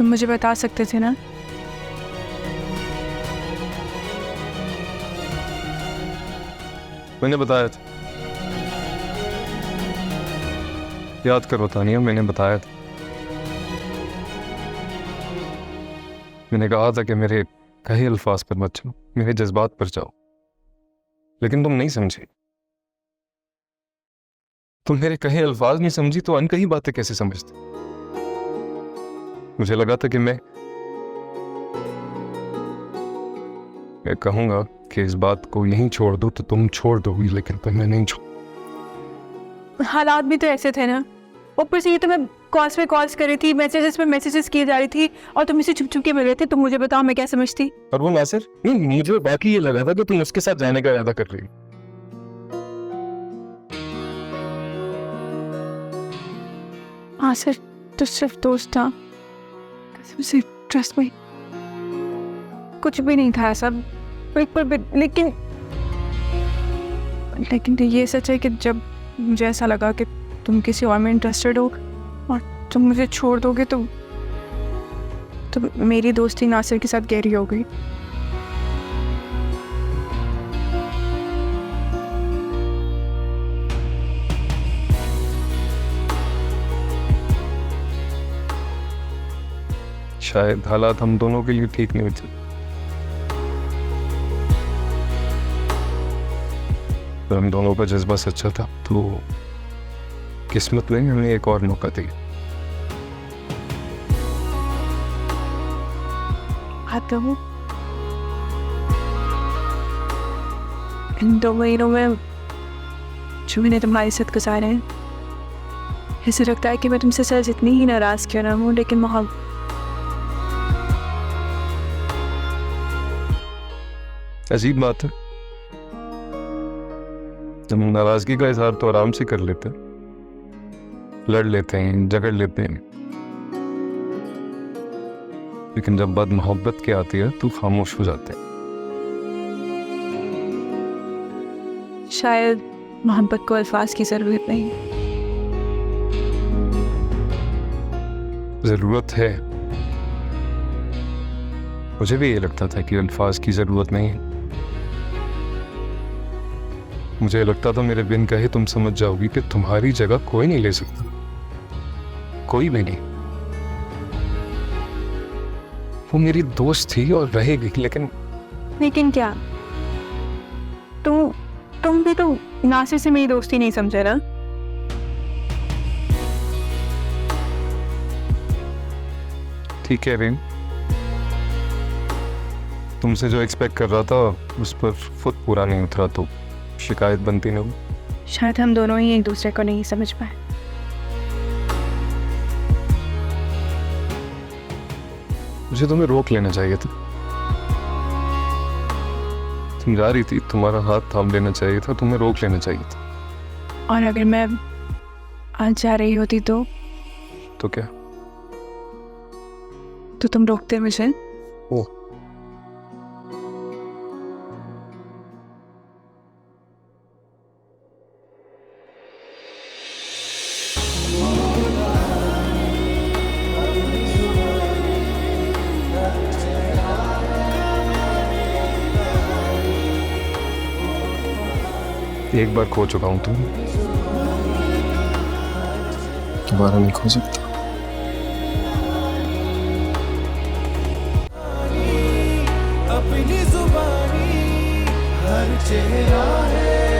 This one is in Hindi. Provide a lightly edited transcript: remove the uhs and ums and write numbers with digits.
तुम मुझे बता सकते थे ना। मैंने बताया था, याद करो तानिया, मैंने बताया था। मैंने कहा था कि मेरे कहे अल्फाज पर मत जाओ, मेरे जज्बात पर जाओ, लेकिन तुम नहीं समझी। तुम मेरे कहे अल्फाज नहीं समझी तो अनकही बातें कैसे समझते। मुझे लगा था कि मैं कहूंगा कि इस बात को यहीं छोड़ दो तो तुम छोड़ दोगी, लेकिन पर मैं नहीं छोड़। हालात भी तो ऐसे थे ना। ऊपर से ये तो मैं कॉल्स पे कॉल्स कर रही थी, मैसेजेस पे मैसेजेस किए जा रही थी, और तुम इसे छुप छुप के मिल रहे थे। तुम मुझे बताओ मैं क्या समझती। और वो मैसेज नहीं, मुझे बाकी ये लगा था कि तुम उसके साथ जाने का इरादा कर रही हो। हाँ सर, तो सिर्फ दोस्त था, कसम से, ट्रस्ट मी, कुछ भी नहीं था ऐसा, बिल्कुल भी। लेकिन तो ये सच है कि जब मुझे ऐसा लगा कि तुम किसी और में इंटरेस्टेड हो और तुम मुझे छोड़ दोगे तो मेरी दोस्ती नासिर के साथ गहरी हो गई। शायद हालात हम दोनों के लिए ठीक नहीं थे, पर हम दोनों का जज्बा सच्चा था, तो किस्मत ने हमें एक और मौका दिया। आता हूँ इन 2 महीनों में जो मैंने तुम्हारे साथ गुजारे हैं, ऐसे लगता है कि मैं तुमसे सर जितनी ही नाराज क्यों ना हूँ, लेकिन अजीब बात है, हम नाराजगी का इजहार तो आराम से कर लेते हैं, लड़ लेते हैं, झगड़ लेते हैं, लेकिन जब बात मोहब्बत की आती है तो खामोश हो जाते हैं। शायद मोहब्बत को अल्फाज की जरूरत नहीं। जरूरत है, मुझे भी ये लगता था कि अल्फाज की जरूरत नहीं है। मुझे लगता था मेरे बिन कहे तुम समझ जाओगी कि तुम्हारी जगह कोई नहीं ले सकता, कोई भी नहीं। वो मेरी दोस्त थी और रहेगी, लेकिन क्या तुम भी तो नासिर से मेरी दोस्ती नहीं समझे ना। ठीक है रेम, तुमसे जो एक्सपेक्ट कर रहा था उस पर खुद पूरा नहीं उतरा तो शिकायत बनती नहीं। शायद हम दोनों ही एक दूसरे को नहीं समझ पाए। मुझे तुम्हें रोक लेना चाहिए था, तुम जा रही थी, तुम्हारा हाथ थाम लेना चाहिए था, तुम्हें रोक लेना चाहिए था। और अगर मैं आज जा रही होती तो क्या? तो तुम रोकते मुझे। ओह, एक बार खो चुका हूं, तुम दोबारा नहीं खो सकता। अपनी जुबानी हर चेहरा है।